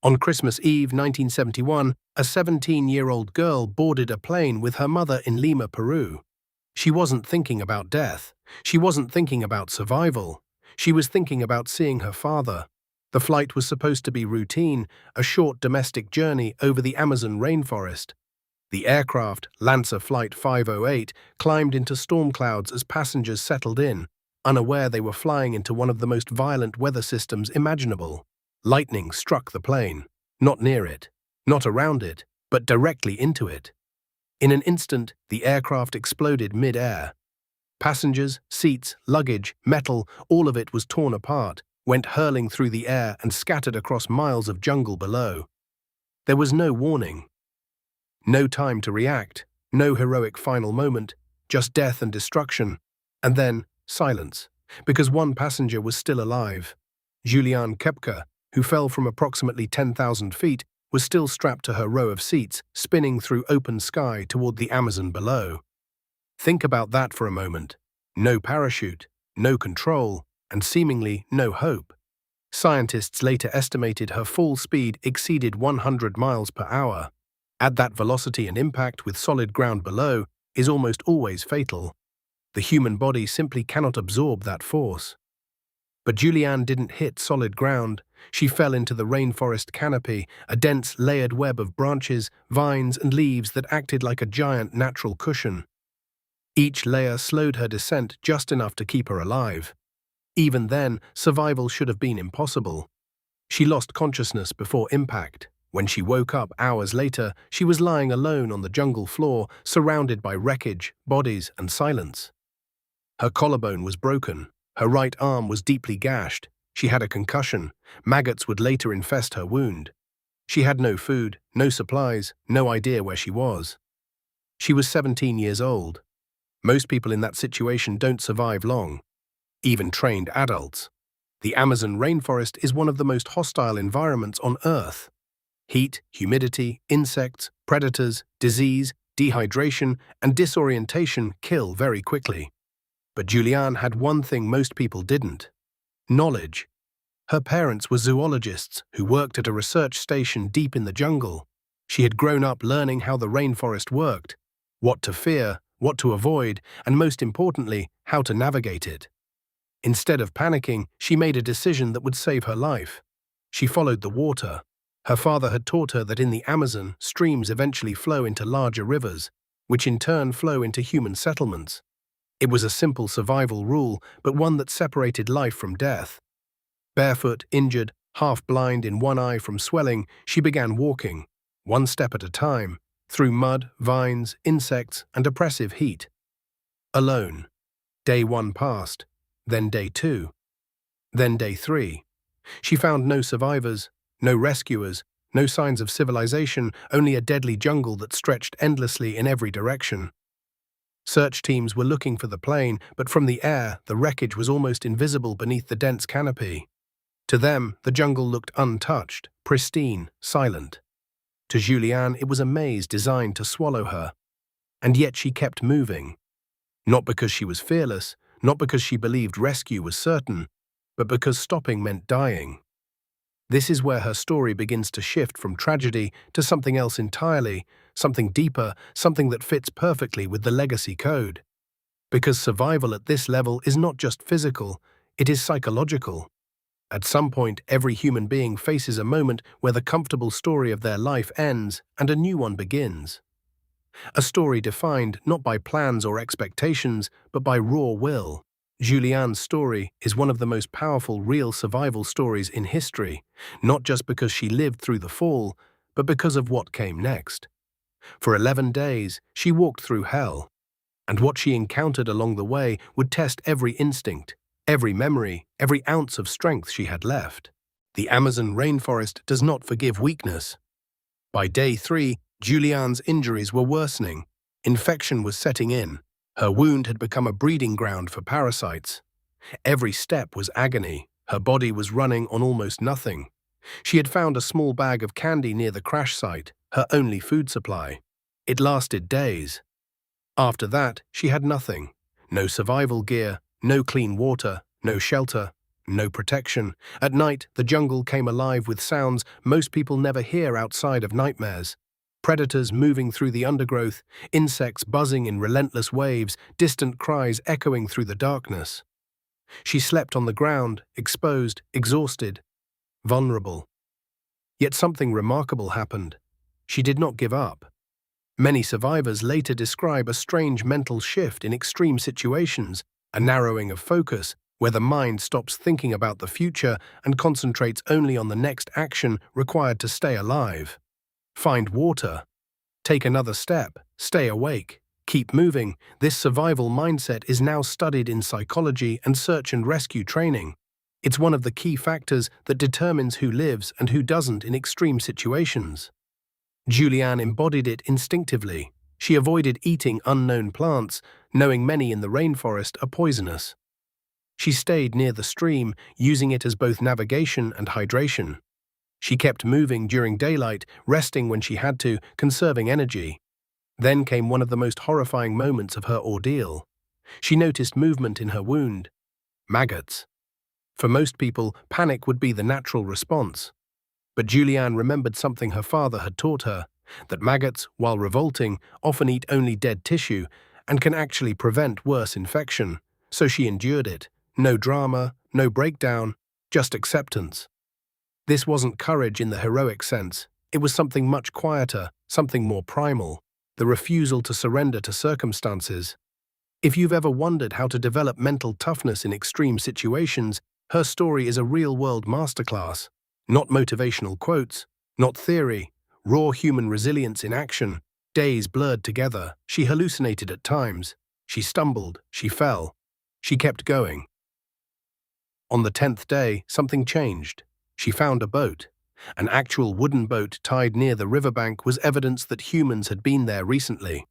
On Christmas Eve 1971, a 17-year-old girl boarded a plane with her mother in Lima, Peru. She wasn't thinking about death. She wasn't thinking about survival. She was thinking about seeing her father. The flight was supposed to be routine, a short domestic journey over the Amazon rainforest. The aircraft, Lancer Flight 508, climbed into storm clouds as passengers settled in, unaware they were flying into one of the most violent weather systems imaginable. Lightning struck the plane, not near it, not around it, but directly into it. In an instant, the aircraft exploded mid-air. Passengers, seats, luggage, metal, all of it was torn apart, went hurling through the air and scattered across miles of jungle below. There was no warning. No time to react, no heroic final moment, just death and destruction. And then, silence, because one passenger was still alive. Juliane Koepcke, who fell from approximately 10,000 feet, was still strapped to her row of seats, spinning through open sky toward the Amazon below. Think about that for a moment. No parachute, no control, and seemingly no hope. Scientists later estimated her fall speed exceeded 100 miles per hour. At that velocity, an impact with solid ground below is almost always fatal. The human body simply cannot absorb that force. But Juliane didn't hit solid ground. She fell into the rainforest canopy, a dense, layered web of branches, vines, and leaves that acted like a giant natural cushion. Each layer slowed her descent just enough to keep her alive. Even then, survival should have been impossible. She lost consciousness before impact. When she woke up hours later, she was lying alone on the jungle floor, surrounded by wreckage, bodies, and silence. Her collarbone was broken. Her right arm was deeply gashed. She had a concussion. Maggots would later infest her wound. She had no food, no supplies, no idea where she was. She was 17 years old. Most people in that situation don't survive long, even trained adults. The Amazon rainforest is one of the most hostile environments on Earth. Heat, humidity, insects, predators, disease, dehydration, and disorientation kill very quickly. But Juliane had one thing most people didn't: knowledge. Her parents were zoologists who worked at a research station deep in the jungle. She had grown up learning how the rainforest worked, what to fear, what to avoid, and most importantly, how to navigate it. Instead of panicking, she made a decision that would save her life. She followed the water. Her father had taught her that in the Amazon, streams eventually flow into larger rivers, which in turn flow into human settlements. It was a simple survival rule, but one that separated life from death. Barefoot, injured, half-blind in one eye from swelling, she began walking, one step at a time, through mud, vines, insects, and oppressive heat. Alone. Day 1 passed, then day 2, then day 3. She found no survivors, no rescuers, no signs of civilization, only a deadly jungle that stretched endlessly in every direction. Search teams were looking for the plane, but from the air, the wreckage was almost invisible beneath the dense canopy. To them, the jungle looked untouched, pristine, silent. To Juliane, it was a maze designed to swallow her. And yet she kept moving. Not because she was fearless, not because she believed rescue was certain, but because stopping meant dying. This is where her story begins to shift from tragedy to something else entirely, something deeper, something that fits perfectly with the legacy code. Because survival at this level is not just physical, it is psychological. At some point, every human being faces a moment where the comfortable story of their life ends and a new one begins. A story defined not by plans or expectations, but by raw will. Juliane's story is one of the most powerful real survival stories in history, not just because she lived through the fall, but because of what came next. For 11 days, she walked through hell, and what she encountered along the way would test every instinct, every memory, every ounce of strength she had left. The Amazon rainforest does not forgive weakness. By day 3, Juliane's injuries were worsening. Infection was setting in. Her wound had become a breeding ground for parasites. Every step was agony. Her body was running on almost nothing. She had found a small bag of candy near the crash site, her only food supply. It lasted days. After that, she had nothing. No survival gear, no clean water, no shelter, no protection. At night, the jungle came alive with sounds most people never hear outside of nightmares. Predators moving through the undergrowth, insects buzzing in relentless waves, distant cries echoing through the darkness. She slept on the ground, exposed, exhausted, vulnerable. Yet something remarkable happened. She did not give up. Many survivors later describe a strange mental shift in extreme situations, a narrowing of focus, where the mind stops thinking about the future and concentrates only on the next action required to stay alive. Find water. Take another step. Stay awake. Keep moving. This survival mindset is now studied in psychology and search and rescue training. It's one of the key factors that determines who lives and who doesn't in extreme situations. Juliane embodied it instinctively. She avoided eating unknown plants, knowing many in the rainforest are poisonous. She stayed near the stream, using it as both navigation and hydration. She kept moving during daylight, resting when she had to, conserving energy. Then came one of the most horrifying moments of her ordeal. She noticed movement in her wound. Maggots. For most people, panic would be the natural response. But Juliane remembered something her father had taught her, that maggots, while revolting, often eat only dead tissue and can actually prevent worse infection. So she endured it. No drama, no breakdown, just acceptance. This wasn't courage in the heroic sense. It was something much quieter, something more primal, the refusal to surrender to circumstances. If you've ever wondered how to develop mental toughness in extreme situations, her story is a real-world masterclass. Not motivational quotes, not theory, raw human resilience in action. Days blurred together. She hallucinated at times. She stumbled. She fell. She kept going. On the 10th day, something changed. She found a boat. An actual wooden boat tied near the riverbank was evidence that humans had been there recently.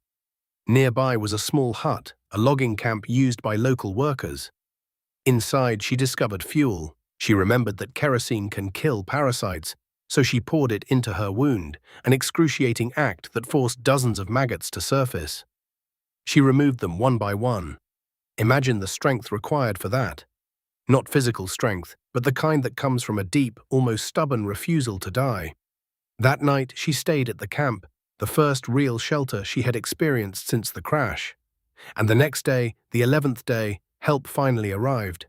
Nearby was a small hut, a logging camp used by local workers. Inside, she discovered fuel. She remembered that kerosene can kill parasites, so she poured it into her wound, an excruciating act that forced dozens of maggots to surface. She removed them one by one. Imagine the strength required for that. Not physical strength, but the kind that comes from a deep, almost stubborn refusal to die. That night, she stayed at the camp, the first real shelter she had experienced since the crash. And the next day, the 11th day, help finally arrived.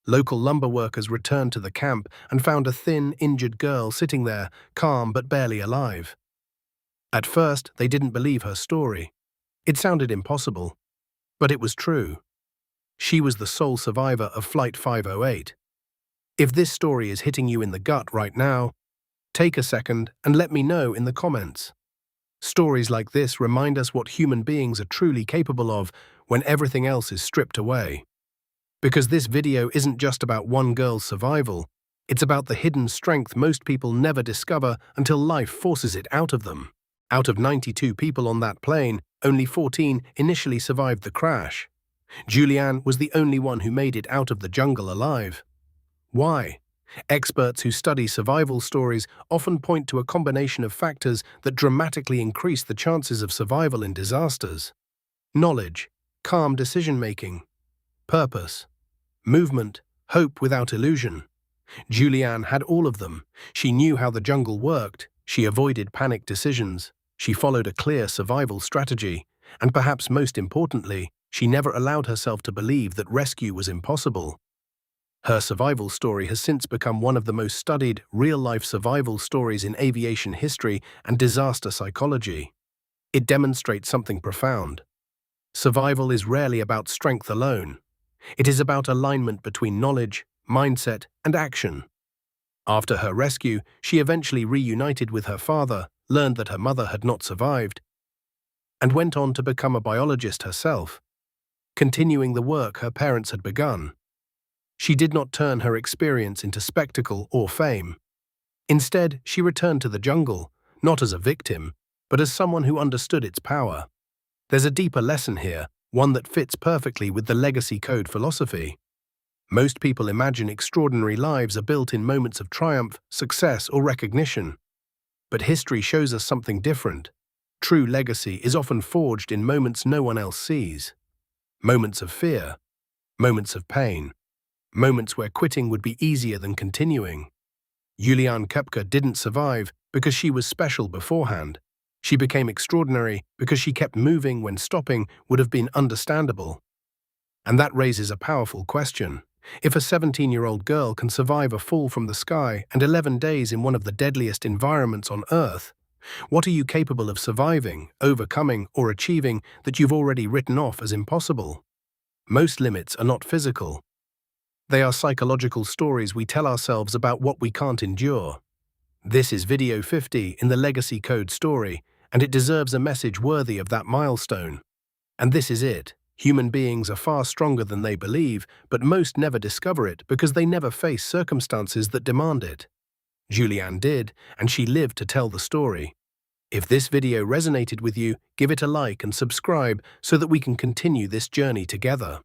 Local lumber workers returned to the camp and found a thin, injured girl sitting there, calm but barely alive. At first, they didn't believe her story. It sounded impossible. But it was true. She was the sole survivor of Flight 508. If this story is hitting you in the gut right now, take a second and let me know in the comments. Stories like this remind us what human beings are truly capable of when everything else is stripped away. Because this video isn't just about one girl's survival, it's about the hidden strength most people never discover until life forces it out of them. Out of 92 people on that plane, only 14 initially survived the crash. Juliane was the only one who made it out of the jungle alive. Why? Experts who study survival stories often point to a combination of factors that dramatically increase the chances of survival in disasters. Knowledge, calm decision-making, purpose, movement, hope without illusion. Juliane had all of them. She knew how the jungle worked. She avoided panic decisions. She followed a clear survival strategy. And perhaps most importantly, she never allowed herself to believe that rescue was impossible. Her survival story has since become one of the most studied real-life survival stories in aviation history and disaster psychology. It demonstrates something profound. Survival is rarely about strength alone. It is about alignment between knowledge, mindset, and action. After her rescue, she eventually reunited with her father, learned that her mother had not survived, and went on to become a biologist herself, continuing the work her parents had begun. She did not turn her experience into spectacle or fame. Instead, she returned to the jungle, not as a victim, but as someone who understood its power. There's a deeper lesson here, one that fits perfectly with the legacy code philosophy. Most people imagine extraordinary lives are built in moments of triumph, success, or recognition. But history shows us something different. True legacy is often forged in moments no one else sees. Moments of fear, moments of pain, moments where quitting would be easier than continuing. Juliane Koepcke didn't survive because she was special beforehand. She became extraordinary because she kept moving when stopping would have been understandable. And that raises a powerful question. If a 17-year-old girl can survive a fall from the sky and 11 days in one of the deadliest environments on Earth, what are you capable of surviving, overcoming, or achieving that you've already written off as impossible? Most limits are not physical. They are psychological stories we tell ourselves about what we can't endure. This is video 50 in the Legacy Code story, and it deserves a message worthy of that milestone. And this is it. Human beings are far stronger than they believe, but most never discover it because they never face circumstances that demand it. Juliane did, and she lived to tell the story. If this video resonated with you, give it a like and subscribe so that we can continue this journey together.